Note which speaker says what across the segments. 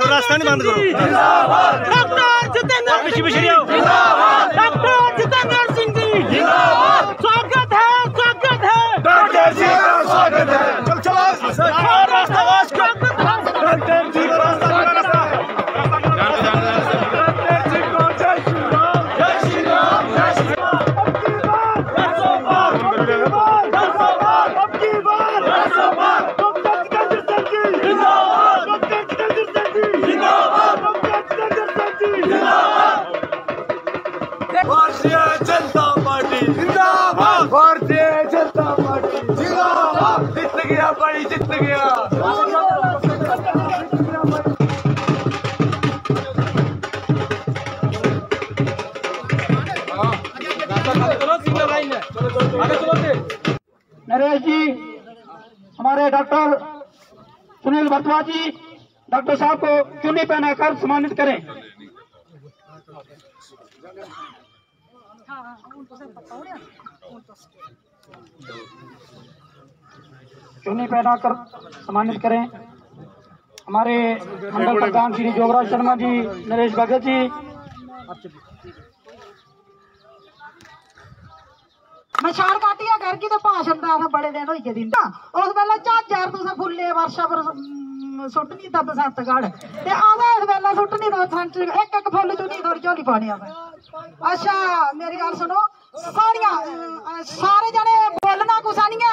Speaker 1: रास्ता नहीं बंद करो। डॉक्टर जितेंद्र डॉक्टर जितेंद्र सिंह जी स्वागत है डॉक्टर जी का स्वागत है। चल भारतीय जनता पार्टी जिंदाबाद। जीत गया भाई, जीत गया।
Speaker 2: नरेश जी, हमारे डॉक्टर सुनील भारद्वाज जी, डॉक्टर साहब को चुन्नी पहनाकर सम्मानित करें। चुन्नी पहनाकर सम्मानित करें। हमारे मंडल प्रधान श्री जोगराज शर्मा जी, नरेश भगत जी।
Speaker 3: मैं शार काटी है घर की तो भाषण था बड़े दिन हो दिन उस वेले झाजार तुस फुले वर्षा पर सुट्टनी था बसंतगढ़ ते आधा इस वेले सुट्टनी तो एक एक फुल चुनी थोड़ी झोली पानी आवे। अच्छा मेरी गल सुनो, सारे जने बोलना कुसा नहीं है,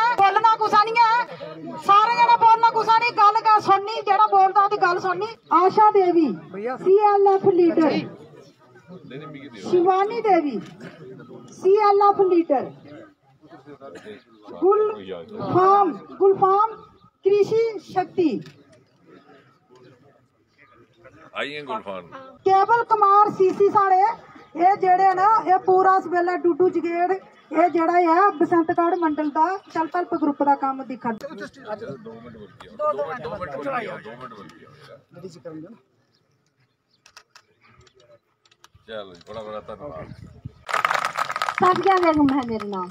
Speaker 3: सारे जने बोलना कुसा नहीं, गल का सुननी, जेड़ा बोलदा ओदी गल सुननी। आशा देवी CLF लीडर, शिवानी देवी CLF लीडर, गुलफाम कृषि शक्ति, केवल कुमार CC साढ़े ये जेड़े ना ये पूरा इस वेले डूडू जगेड़ ये जेड़ा है बसंतगढ़ मंडल का चल तल्प ग्रुप का काम दिखा। सादिया बेगम है मेरा नाम।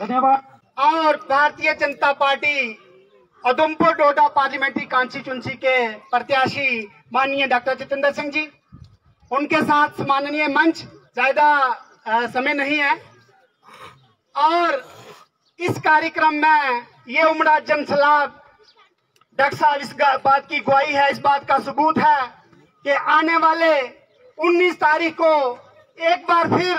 Speaker 2: धन्यवाद।
Speaker 4: और Bharatiya Janata party Udhampur Doda parliamentary constituency के प्रत्याशी माननीय डॉक्टर जितेंद्र सिंह जी, उनके साथ माननीय मंच, ज्यादा समय नहीं है। और इस कार्यक्रम में ये उमड़ा जनसलाब डॉक्टर साहब इस बात की गवाही है, इस बात का सबूत है कि आने वाले 19 तारीख को एक बार फिर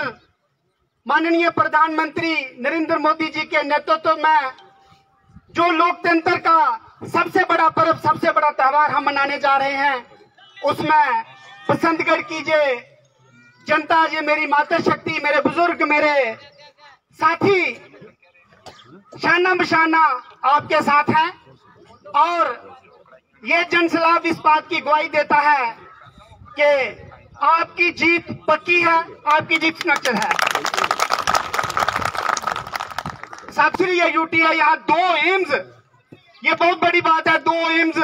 Speaker 4: माननीय प्रधानमंत्री नरेंद्र मोदी जी के नेतृत्व में जो लोकतंत्र का सबसे बड़ा पर्व, सबसे बड़ा त्योहार हम मनाने जा रहे हैं, उसमें बसंतगढ़ की जनता, ये मेरी माता शक्ति, मेरे बुजुर्ग, मेरे साथी शाना बशाना आपके साथ हैं। और ये जनसलाब इस बात की गवाही देता है कि आपकी जीत पक्की है, आपकी जीत सुनिश्चित है। साथी ये UTI यहाँ 2 एम्स, ये बहुत बड़ी बात है, 2 एम्स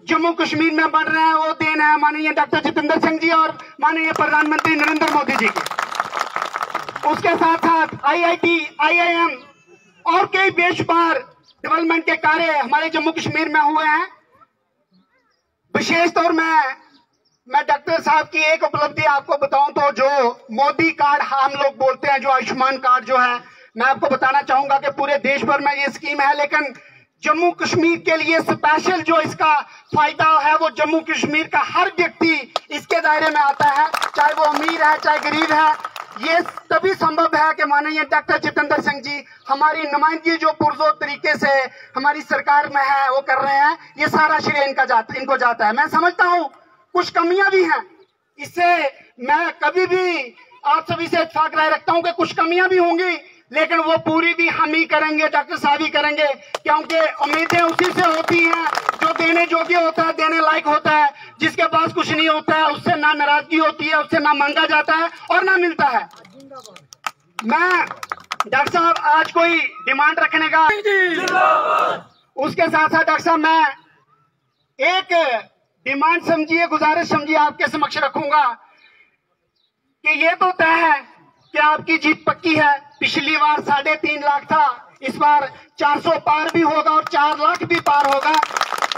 Speaker 4: जम्मू कश्मीर में बन रहे हैं, वो देन है माननीय डॉक्टर जितेंद्र सिंह जी और माननीय प्रधानमंत्री नरेंद्र मोदी जी की। उसके साथ साथ IIT, IIM और कई बेशुमार डेवलपमेंट के कार्य हमारे जम्मू कश्मीर में हुए हैं। विशेष तौर में मैं डॉक्टर साहब की एक उपलब्धि आपको बताऊं तो जो मोदी कार्ड हम लोग बोलते हैं, जो आयुष्मान कार्ड जो है, मैं आपको बताना चाहूंगा कि पूरे देश भर में ये स्कीम है, लेकिन जम्मू कश्मीर के लिए स्पेशल जो इसका फायदा है वो जम्मू कश्मीर का हर व्यक्ति इसके दायरे में आता है, चाहे वो अमीर है चाहे गरीब है। ये तभी संभव है कि माननीय डॉक्टर जितेंद्र सिंह जी हमारी नुमाइंदगी जो पुरजोर तरीके से हमारी सरकार में है वो कर रहे हैं, ये सारा श्रेय इनको जाता है। मैं समझता हूँ कुछ कमियां भी हैं, इससे मैं कभी भी आप सभी से इत्तेफाक राय रखता हूं कि कुछ कमियां भी होंगी, लेकिन वो पूरी भी हम ही करेंगे, डॉक्टर साहब ही करेंगे, क्योंकि उम्मीदें उसी से होती हैं जो देने योग्य होता है, देने लायक होता है। जिसके पास कुछ नहीं होता है उससे ना नाराजगी होती है, उससे ना मांगा जाता है और ना मिलता है। मैं डॉक्टर साहब आज कोई डिमांड रखने का उसके साथ साथ डॉक्टर साहब मैं एक डिमांड समझिए, गुजारिश समझिए आपके समक्ष रखूंगा कि ये तो तय है कि आपकी जीत पक्की है। पिछली बार 3.5 लाख था, इस बार 400 पार भी होगा और 4 लाख भी पार होगा,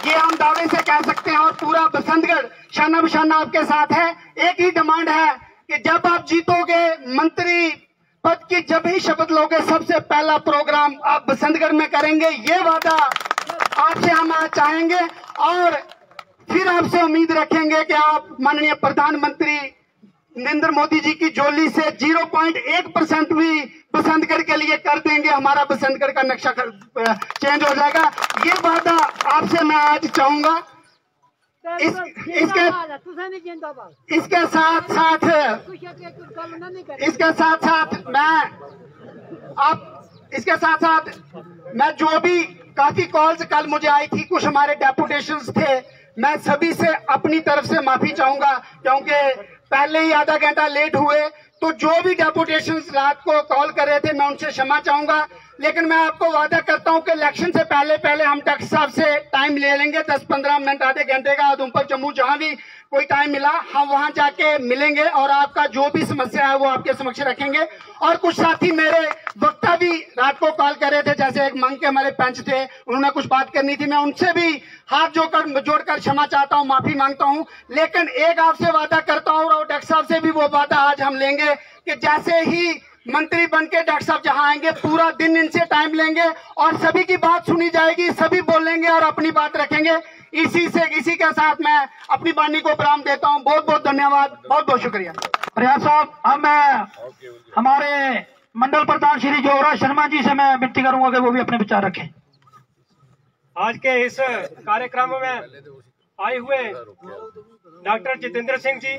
Speaker 4: ये हम दावे से कह सकते हैं। और पूरा बसंतगढ़ शाना बशाना आपके साथ है। एक ही डिमांड है कि जब आप जीतोगे, मंत्री पद की जब ही शपथ लोगे, सबसे पहला प्रोग्राम आप बसंतगढ़ में करेंगे। ये वादा आपसे हम आज चाहेंगे और फिर आपसे उम्मीद रखेंगे कि आप माननीय प्रधानमंत्री नरेंद्र मोदी जी की झोली से 0.1% भी बसंतगढ़ के लिए कर देंगे। हमारा बसंतगढ़ का नक्शा चेंज हो जाएगा। ये वादा आपसे मैं आज चाहूंगा। इसके साथ साथ मैं जो भी काफी कॉल्स कल मुझे आई थी, कुछ हमारे डेपुटेशंस थे, मैं सभी से अपनी तरफ से माफी चाहूंगा क्योंकि पहले ही आधा घंटा लेट हुए। तो जो भी डेपुटेशंस रात को कॉल कर रहे थे मैं उनसे क्षमा चाहूंगा। लेकिन मैं आपको वादा करता हूं कि इलेक्शन से पहले हम डॉक्टर साहब से टाइम ले लेंगे, 10-15 मिनट आधे घंटे का। उधमपुर जम्मू जहां भी कोई टाइम मिला हम वहां जाके मिलेंगे और आपका जो भी समस्या है वो आपके समक्ष रखेंगे। और कुछ साथी मेरे वक्ता भी रात को कॉल कर रहे थे, जैसे एक मंग के हमारे पंच थे, उन्होंने कुछ बात करनी थी, मैं उनसे भी हाथ जोड़कर क्षमा चाहता हूं, माफी मांगता हूं। लेकिन एक आपसे वादा करता हूं और डॉक्टर साहब से भी वो वादा आज हम लेंगे कि जैसे ही मंत्री बनके डॉक्टर साहब जहां आएंगे पूरा दिन इनसे टाइम लेंगे और सभी की बात सुनी जाएगी, सभी बोलेंगे और अपनी बात रखेंगे। इसी के साथ मैं अपनी वाणी को विराम देता हूं। बहुत बहुत धन्यवाद, बहुत बहुत शुक्रिया।
Speaker 2: प्रयास साहब, अब मैं हमारे मंडल प्रधान श्री जोगराज शर्मा जी से मैं विनती करूंगा कि वो भी अपने विचार रखें।
Speaker 5: आज के इस कार्यक्रम में आए हुए डॉक्टर जितेंद्र सिंह जी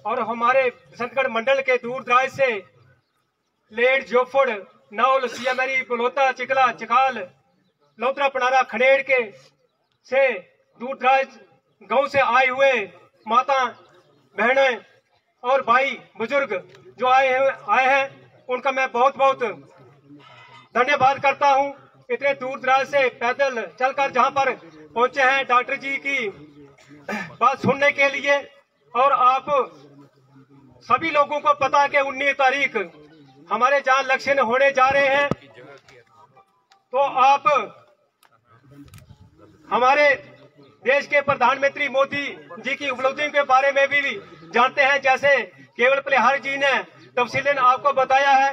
Speaker 5: और हमारे बसंतगढ़ मंडल के दूर दराज से लेट, जोफड़, नौल, सियामरी, बलोता, चिकला, चकाल, लौतरा, पनारा, खनेड़ के से दूर दराज गांव से आए हुए माता, बहनें और भाई बुजुर्ग जो आए हैं उनका मैं बहुत बहुत धन्यवाद करता हूं। इतने दूर दराज से पैदल चलकर जहां पर पहुंचे हैं डॉक्टर जी की बात सुनने के लिए। और आप सभी लोगों को पता है कि 19 तारीख हमारे जहां इलेक्शन होने जा रहे हैं, तो आप हमारे देश के प्रधानमंत्री मोदी जी की उपलब्धियों के बारे में भी जानते हैं। जैसे केवल परिहार जी ने तफसीलन आपको बताया है,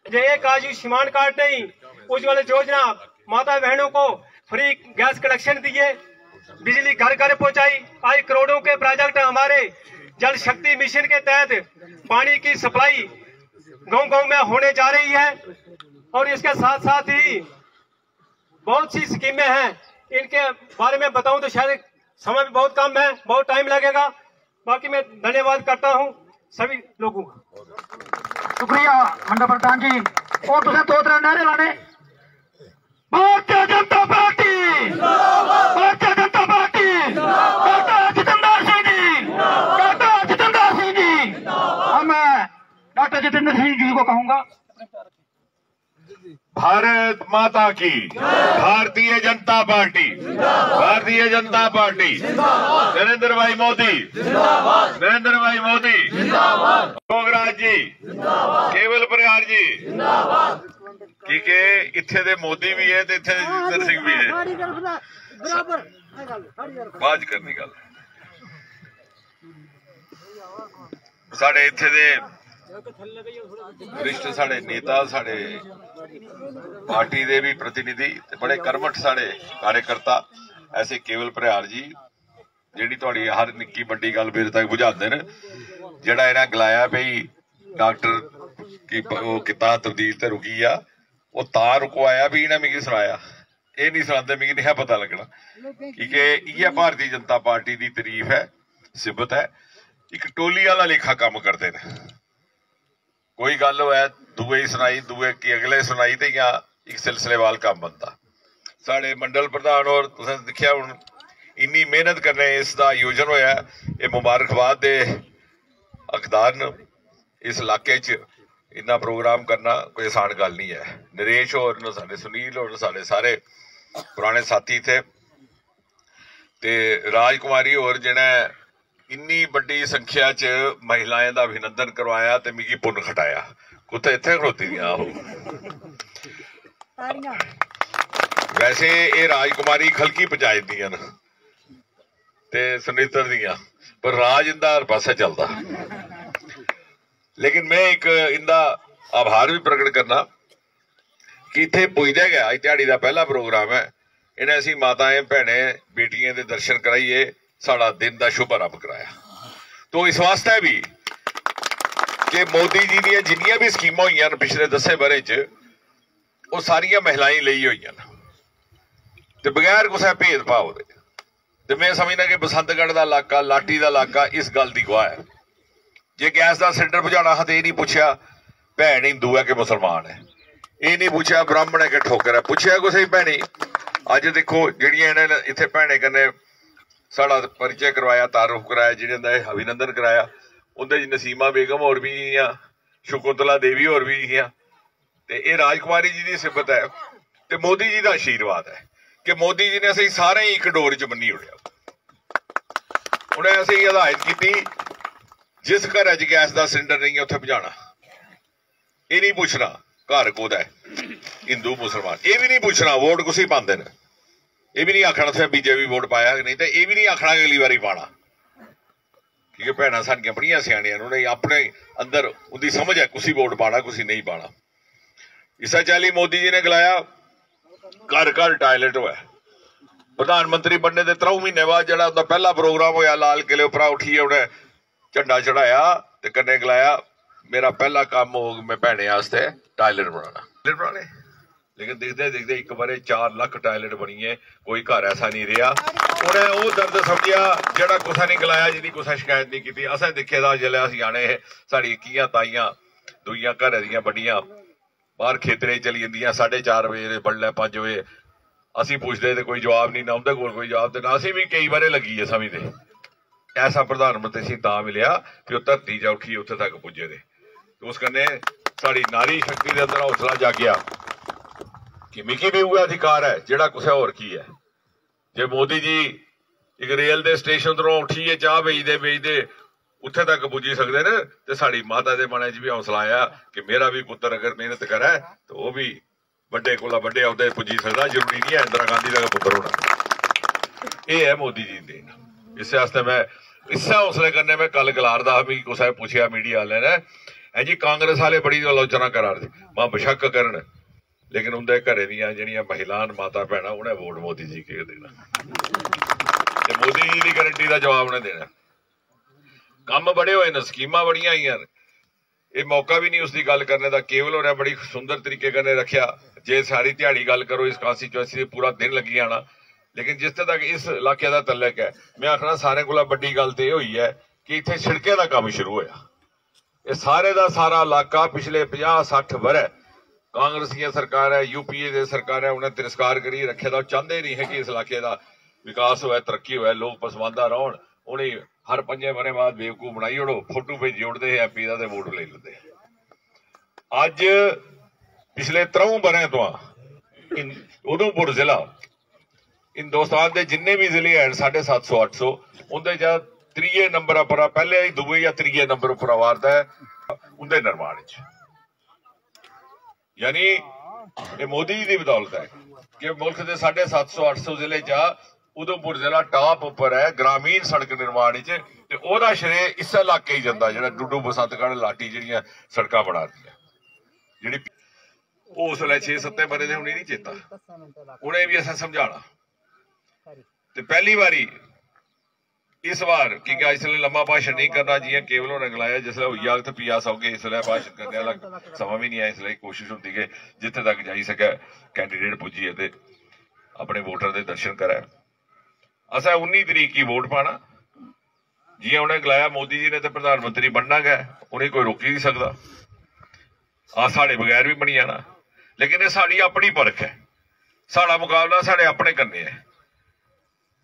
Speaker 5: जो एक आयुष्मान कार्ड नहीं, उज्ज्वल योजना, माता बहनों को फ्री गैस कनेक्शन दिए, बिजली घर घर पहुंचाई। आज करोड़ों के प्रोजेक्ट हमारे जल शक्ति मिशन के तहत पानी की सप्लाई गांव-गांव में होने जा रही है। और इसके साथ साथ ही बहुत सी स्कीमें हैं, इनके बारे में बताऊं तो शायद समय भी बहुत कम है, बहुत टाइम लगेगा। बाकी मैं धन्यवाद करता हूं सभी लोगों का।
Speaker 2: शुक्रिया मंडल प्रधान जी। और तुझे 2-3 नारे लाने। Bharatiya Janata party, Bharatiya Janata party, doctor Jitendra Singh ji, doctor Jitendra Singh ji. अब मैं डॉक्टर जितेंद्र सिंह जी को कहूंगा।
Speaker 6: भारत माता की, भारतीय जनता पार्टी, भारतीय जनता पार्टी, नरेंद्र भाई मोदी, नरेंद्र भाई मोदी, जोगराज जी, केवल परिहार जी, क्योंकि इत्थे दे मोदी भी है, इत्थे जितेंद्र सिंह भी है। बात करनी गल साढ़े इत्थे दे वरिष्ठ साढ़े नेता, साढ़े पार्टी दे भी प्रतिनिधि, बड़े कर्मठ साढ़े कार्यकर्ता ऐसे केवल परिहार जी, जिहड़ी तुहाडी हर निक्की बड्डी गल मेरे तक बुझाते ने। जिहड़ा इन्हां गलाया भी डॉक्टर की वो किता तब्दील ते रुकी आ, वो तां रुकवाया भी इन्हें मिगी सुनाया, ये नहीं सुनाते मिगी नहीं पता लगना, क्योंकि इह भारतीय जनता पार्टी की तारीफ है, सिबत है। एक टोली वाला लेखा काम करते हैं, कोई गल है दुए सुनाई, दुए की अगले सुनाई, तो या एक सिलसिलेवार काम बनता। साढ़े मंडल प्रधान और तुसें दिखिया हुण इन्नी मेहनत करने इसका आयोजन होया, ये मुबारकबाद दे हकदार न। इस इलाके च इन्ना प्रोग्राम करना कोई आसान गल नहीं है। नरेश और साडे सुनील और साडे सारे पुराने साथी थे ते राजकुमारी और जिन्हें इन्नी बड़ी संख्या च महिलाएं का अभिनंदन करवाया ते मिगी पुन खटाया। कुत्ते इत्थे खड़ोती दियां वैसे ये राजकुमारी खलकी पंचायत दियां न ते सुनीतर दियां, पर राज इंदा हर पासे चलदा। लेकिन मैं एक इंदा आभार भी प्रकट करना कि इत्थे पुजदे गया। अज दिहाड़ी दा पहला प्रोग्राम है, इन्हें असीं माताएं भैनें बेटियां दे दर्शन कराइए साड़ा दिन का शुभ आरंभ कराया। तो इस वास्ते भी कि मोदी जी दी जिन्नियां भी स्कीमां होईयां पिछले 10 बरे च वो सारियां महिलाएं लई होईयां ते बगैर कुसै भेदभाव दे। ते मैं समझना कि बसंतगढ़ का इलाका, लाटी का इलाका इस गल की गवाह है। जे गैस का सिलेंडर बुझाना हा तो ये नहीं पूछया भैन हिंदू है कि मुसलमान है, ये नहीं पूछया ब्राह्मण है कि ठोकर है, पूछया कुछ भैनी। अज देखो जिहड़ियां इन्हें इत्थे भैने कन्नै साड़ा परिचय करवाया, तारुफ कराया, जिन्हें अभिनंदन कराया, उनदे नसीमा बेगम और भी हियां, शकुंतला देवी और भी हियां। ते ये राजकुमारी जी की सिफत है ते मोदी जी का आशीर्वाद है कि मोदी जी ने असीं सारे ही एक डोर च बन्नी उड़िया। उन्हें असीं हिदायत की जिस घर च गैस का सिलेंडर नहीं है उत्थे भजाना, ये नहीं पूछना घर कोदा है हिंदू मुसलमान, ये भी नहीं पूछना वोट कुछ ही पाते हैं, ये भी नहीं आखना थे बीजेपी वोट पाया कि नहीं, तो ये भी नहीं आखना अगली बारी पाना, क्योंकि भैन साडियां बड़ियां सियाणियां उन्हें अपने अंदर उनकी समझ है कुछ वोट पाना कुछ नहीं पाना। इस चाली मोदी जी ने गलाया घर घर टॉयलेट हुआ। प्रधानमंत्री बनने के 3 महीने बाद जो उनका पहला प्रोग्राम होया लाल किले उपरा उठिए उन्हें झंडा चढ़ाया ते कन्ने गलाया मेरा पहला काम हो मैं भैने वास्ते टॉयलेट बनाने। लेकिन देखते देखते एक बारे 4 लाख टॉयलेट बनीए, कोई घर ऐसा नहीं रहा। उन्हें वो दर्द समझिया जड़ा कुछ नहीं गलाया, जिंदी कुछ शिकायत नहीं की। असें दिखे दा जिसले असीं आने साड़ी इक्कियां ताइयां दुइयां घर दियां बड़ियां बाहर खेतरे चली जंदियां 4:30 बजे बडलै 5 बजे। असीं पुछदे ते कोई जवाब नहीं, ना उंदे कोल कोई जवाब ते ना असीं भी कई बारे लगी है समझदे। ऐसा प्रधानमंत्री असीं तां मिलिया कि वो धरती च उठिए उत्थे तक पुजे दे। उस कन्नै साड़ी नारी शक्ति के अंदर हौसला जागिया कि मिगी भी उह अधिकार है जेड़ा कुछ होर की है। जे मोदी जी एक रेल के स्टेशन तो उठिए चाह बेचते उत्थे तक पुजी सकते हैं तो साड़ी माता के मन च भी हौसला आया कि मेरा भी पुत्र अगर मेहनत करे तो वह भी बड़े कोला बड़े अहुदे पुजी सकता। जरूरी नहीं है इंदिरा गांधी का पुत्र होना। यह है मोदी जी देन। इस वास्ते मैं इस हौसले करने में कल गलारदा भी कुछ पूछया मीडिया वाले ने, है जी कांग्रेस वाले बड़ी आलोचना करा रहे मां बेशक करन, लेकिन उनके घरे दियां जिहड़ियां महिलान माता भैणां उन्हें वोट मोदी जी के देना, मोदी जी की गारंटी का जवाब उन्हें देना। काम बड़े हुए न, स्कीमां बड़ियां आईयां, ये मौका भी नहीं उसकी गल करने का। केवल उन्हें बड़ी सुंदर तरीके कन्नै रखिया। जे सारी दिहाड़ी गल करो इस कॉन्स्टिट्यूएंसी पूरा दिन लगी जाना, लेकिन जिस तक इस इलाके का तलक है मैं आखना सारे को बड़ी गल तो यह हुई है कि इत्थे सड़कें का काम शुरू होया। ये सारे का सारा इलाका पिछले 50-60 बरे कांग्रेस की सरकार है, यूपीए की सरकार है, उन्हें तिरस्कार करी रखे दा। चाहते नहीं है कि इस इलाके का विकास होया, तरक्की होया, लोग पसमानदा रहन। उन्हें हर 5 बरे बाद बेवकूफ बनाई ओड़ो, फोटो भेजी ओड़ते हैं एमपी का ते वोट ले लेते। अज पिछले 3 बरे तो उधमपुर जिला हिंदुस्तान के जिन्ने भी जिले हैं 750-800 उनके 3 नंबर पर, पहले 2 या 3 नंबर पर वारदा है उनके निर्माण। यानी ये मोदी जी की बदौलत है कि मुल्क के 750-800 जिले उधमपुर जिला टॉप उपर है ग्रामीण सड़क निर्माण च। श्रेय इस इलाके ही जाता जो डुडू बसंतगढ़ लाटी जिहड़ियां सड़कां बना दी जी उस वे 6-7 बरे दे उन्हें नहीं चेता, उन्हें भी असें समझाना। ते पहली बारी इस बार क्योंकि इसलिए लंबा भाषण नहीं करना जियां केवल उन्हें गलाया जिसले होई जाग तो पिया सौगे, इसलिए भाषण करने वाला समा भी नहीं है। इसलिए कोशिश होती है जिथे तक जाई सके कैंडीडेट पुजिए ते अपने वोटर के दर्शन करे। असा 19 तरीक की वोट पाना जियां उन्हें गलाया मोदी जी ने तो प्रधानमंत्री बनना गया, उन्हें कोई रोक ही नहीं सकता। साढ़े बगैर भी बनी जाना, लेकिन ये साड़ी अपनी परख है, साड़ा मुकाबला साढ़े अपने करने है।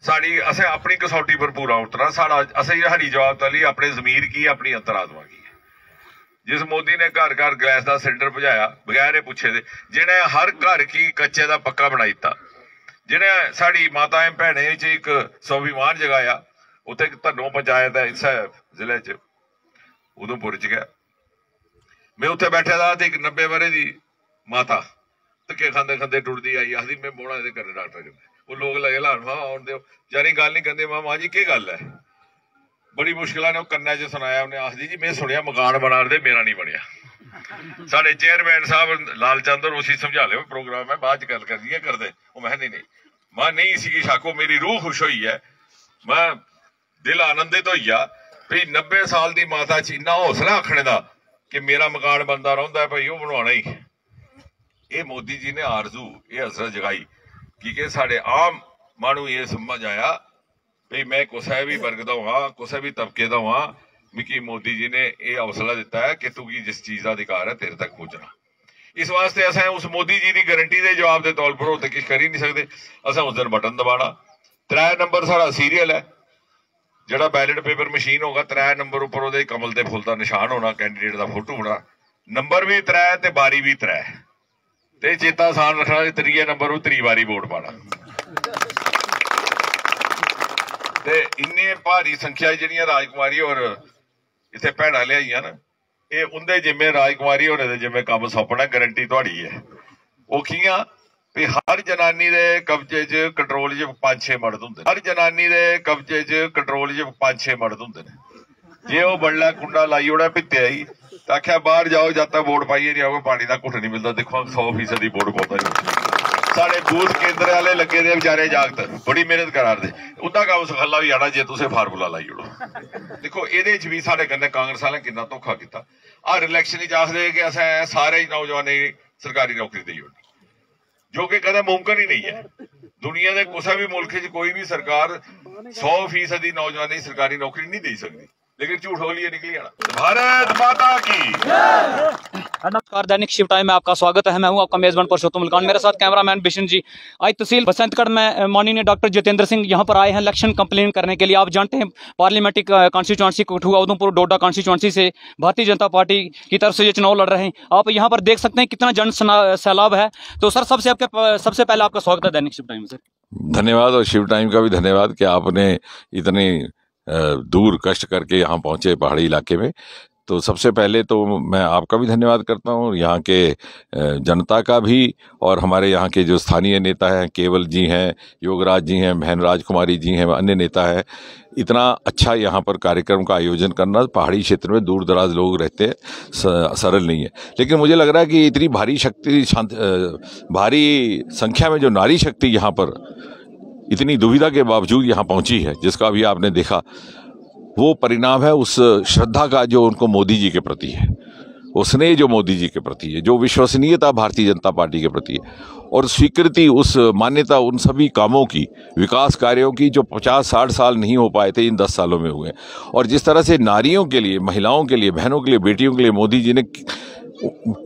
Speaker 6: साड़ी असें अपनी कसौटी पर पूरा उतरना, साड़ा असें हरी जवाब तली अपने जमीर की अपनी अंतरात्मा की है। जिस मोदी ने घर घर गैस का सिलेंडर पहुंचाया बगैर पुछे दे, जिन्हें हर घर की कच्चे का पक्का बनाई दिता, जिन्हें साड़ी माताएं भैनें एक स्वाभिमान जगाया। उत्थे धनों पंचायत है इस जिले च उधमपुर च गया, मैं उत्थे बैठा था तो एक 90 वरे की माता धक्के खाते खाते टुटदी आई, आखदी मैं मोड़ा ये करने डॉक्टर कन्नै। वो लोग लगे लान मां आउण दो जारी गल नहीं कहते, मां जी की गल है। बड़ी मुश्किल ने कन्नै च सुनाया, उन्हें आखदी जी मैं सुनिया मकान बना दे, मेरा नहीं बनया। साढ़े चेयरमैन साहब लालचंद और उसी समझा लिया प्रोग्राम है बाद गल करिए कर दे। मैं नहीं मां नहीं सी शाको, मेरी रूह खुश हुई है, मैं दिल आनंदित होई आ भी 90 साल की माता च इन्ना हौसला आखने का कि मेरा मकान बनता रहा है भाई, वो बनवाना ही। ये मोदी जी ने आरजू ये हसरत जगाई कि साढ़े आम मानू ये समझ आया भी मैं कुसै भी वर्ग का हाँ, कुसै भी तबके का हाँ, मिकी मोदी जी ने यह हौसला दिता है कि तू जिस चीज का अधिकार है तेरे तक पहुंचना। इस वास्ते असें उस मोदी जी की गारंटी के जवाब के तौर पर होते कुछ कर ही नहीं सकते। असें उस दिन बटन दबाना, 3 नंबर सारा सीरियल है, जोड़ा बैलेट पेपर मशीन होगा 3 नंबर उपर वो कमल के फुल का निशान होना, कैंडीडेट का फोटो होना, नंबर भी 3 ते बारी भी 3 ते चेता आसान रखना 3 नंबर 3 बारी वोट पाना। ते इन्ने भारी संख्या जिहड़ियां राजकुमारी और इत्थे भैणां लियाईयां ना, ये उंदे जिम्मे राजकुमारी होने दे जिम्मे काम सौंपना, गारंटी तुहाडी है। वो कियां भी हर जनानी दे कब्जे च कंट्रोल च 5-6 मर्द हुंदे, हर जनानी दे कब्जे च कंट्रोल च 5-6 मर्द हुंदे ने। जे वो बड़ला कुंडा लाई ओड़ा भित्ते आई तो आख्या बाहर जाओ जब तक वोट पाइए नहीं आओगे पानी का घुट नहीं मिलता। देखो 100% वोट पाता नहीं। साढ़े बूथ केंद्र वाले लगे दे बेचारे जागत बड़ी मेहनत करा दे, उदा काम सखाला भी आना जे तुसे फार्मूला लाई ओड़ो। देखो ये भी साढ़े कन्नै कांग्रेस वाले कितना धोखा किया। हर इलैक्शन आखदे कि असें सारे नौजवानों सरकारी नौकरी देई ओड़नी, जो कि कदे मुमकिन ही नहीं है। दुनिया के किसी भी मुल्क च कोई भी सरकार 100% नौजवान सरकारी नौकरी नहीं दे सकती, लेकिन झूठ हो लिए निकली आना। भारत माता की
Speaker 7: नमस्कार, दैनिक शिव टाइम में आपका स्वागत है। मैं हूं आपका मेजबान पुरुषोत्तम मुल्कान, मेरे साथ कैमरामैन बिशन जी। आज तहसील बसंतगढ़ में माननीय डॉक्टर जितेंद्र सिंह यहां पर आए हैं इलेक्शन कंप्लेन करने के लिए। आप जानते हैं parliamentary constituency Kathua Udhampur Doda constituency से भारतीय जनता पार्टी की तरफ से ये चुनाव लड़ रहे हैं। आप यहाँ पर देख सकते हैं कितना जन सैलाब है। तो सर सबसे पहले आपका स्वागत है दैनिक शिव टाइम में। सर
Speaker 6: धन्यवाद, और शिव टाइम का भी धन्यवाद कि आपने इतने दूर कष्ट करके यहाँ पहुँचे पहाड़ी इलाके में। तो सबसे पहले तो मैं आपका भी धन्यवाद करता हूँ, यहाँ के जनता का भी, और हमारे यहाँ के जो स्थानीय नेता हैं, केवल जी हैं, योगराज जी हैं, बहन राजकुमारी जी हैं, अन्य नेता हैं। इतना अच्छा यहाँ पर कार्यक्रम का आयोजन करना, पहाड़ी क्षेत्र में दूर दराज लोग रहते हैं, सरल नहीं है। लेकिन मुझे लग रहा है कि इतनी भारी संख्या में जो नारी शक्ति यहाँ पर इतनी दुविधा के बावजूद यहाँ पहुँची है, जिसका भी आपने देखा, वो परिणाम है उस श्रद्धा का जो उनको मोदी जी के प्रति है, उसने जो मोदी जी के प्रति है, जो विश्वसनीयता भारतीय जनता पार्टी के प्रति है, और स्वीकृति उस मान्यता उन सभी कामों की, विकास कार्यों की जो 50-60 साल नहीं हो पाए थे, इन 10 सालों में हुए। और जिस तरह से नारियों के लिए, महिलाओं के लिए, बहनों के लिए, बेटियों के लिए मोदी जी ने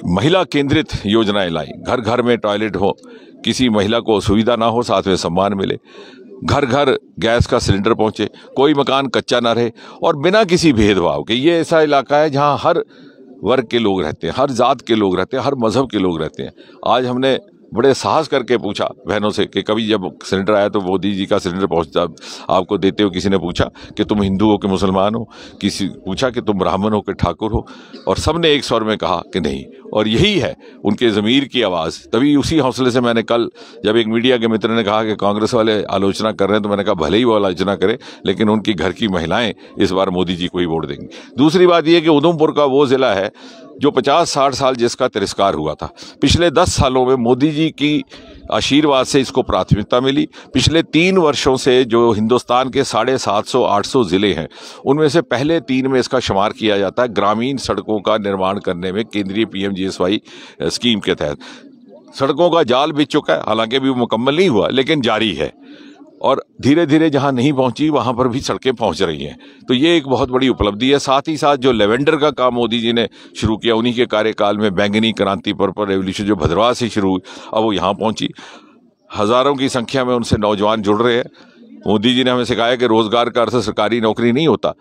Speaker 6: महिला केंद्रित योजनाएं लाई। घर घर में टॉयलेट हो, किसी महिला को असुविधा ना हो, साथ में सम्मान मिले, घर घर गैस का सिलेंडर पहुंचे, कोई मकान कच्चा ना रहे, और बिना किसी भेदभाव के। ये ऐसा इलाका है जहां हर वर्ग के लोग रहते हैं, हर जात के लोग रहते हैं, हर मजहब के लोग रहते हैं। आज हमने बड़े साहस करके पूछा बहनों से कि कभी जब सिलेंडर आया तो मोदी जी का सिलेंडर पहुंचता आपको देते हो, किसी ने पूछा कि तुम हिंदू हो कि मुसलमान हो, किसी पूछा कि तुम ब्राह्मण हो कि ठाकुर हो, और सब ने एक स्वर में कहा कि नहीं। और यही है उनके ज़मीर की आवाज़। तभी उसी हौसले से मैंने कल, जब एक मीडिया के मित्र ने कहा कि कांग्रेस वाले आलोचना कर रहे हैं, तो मैंने कहा भले ही वो आलोचना करें, लेकिन उनकी घर की महिलाएं इस बार मोदी जी को ही वोट देंगी। दूसरी बात यह कि उधमपुर का वो ज़िला है जो 50-60 साल जिसका तिरस्कार हुआ था। पिछले 10 सालों में मोदी जी की आशीर्वाद से इसको प्राथमिकता मिली। पिछले 3 वर्षों से जो हिंदुस्तान के 750-800 ज़िले हैं, उनमें से पहले 3 में इसका शुमार किया जाता है ग्रामीण सड़कों का निर्माण करने में। केंद्रीय PMGSY स्कीम के तहत सड़कों का जाल बिछ चुका है, हालांकि अभी वो मुकम्मल नहीं हुआ, लेकिन जारी है, और धीरे धीरे जहां नहीं पहुंची वहां पर भी सड़कें पहुंच रही हैं। तो ये एक बहुत बड़ी उपलब्धि है। साथ ही साथ जो लेवेंडर का काम मोदी जी ने शुरू किया, उन्हीं के कार्यकाल में बैंगनी क्रांति पर्पल रेवोल्यूशन जो भद्रवाह से शुरू हुई, अब वो यहाँ पहुंची। हज़ारों की संख्या में उनसे नौजवान जुड़ रहे हैं। मोदी जी ने हमें सिखाया कि रोज़गार का अर्थ सरकारी नौकरी नहीं होता।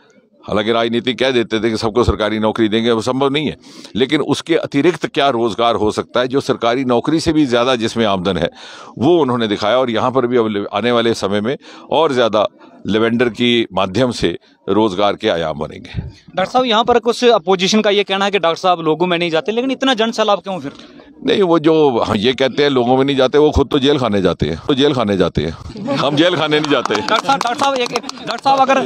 Speaker 6: हालांकि राजनीति कह देते थे कि सबको सरकारी नौकरी देंगे, वो संभव नहीं है, लेकिन उसके अतिरिक्त क्या रोजगार हो सकता है जो सरकारी नौकरी से भी ज्यादा जिसमें आमदन है, वो उन्होंने दिखाया। और यहाँ पर भी अब आने वाले समय में और ज्यादा लेवेंडर की माध्यम से रोजगार के आयाम बनेंगे।
Speaker 7: डॉक्टर साहब, यहाँ पर कुछ अपोजिशन का ये कहना है कि डॉक्टर साहब लोगों में नहीं जाते, लेकिन इतना जन सैलाब क्यों फिर?
Speaker 6: नहीं, वो जो ये कहते हैं लोगों में नहीं जाते, वो खुद तो जेल खाने जाते हैं, तो जेल खाने जाते हैं, हम जेल खाने नहीं जाते।
Speaker 7: डॉक्टर साहब अगर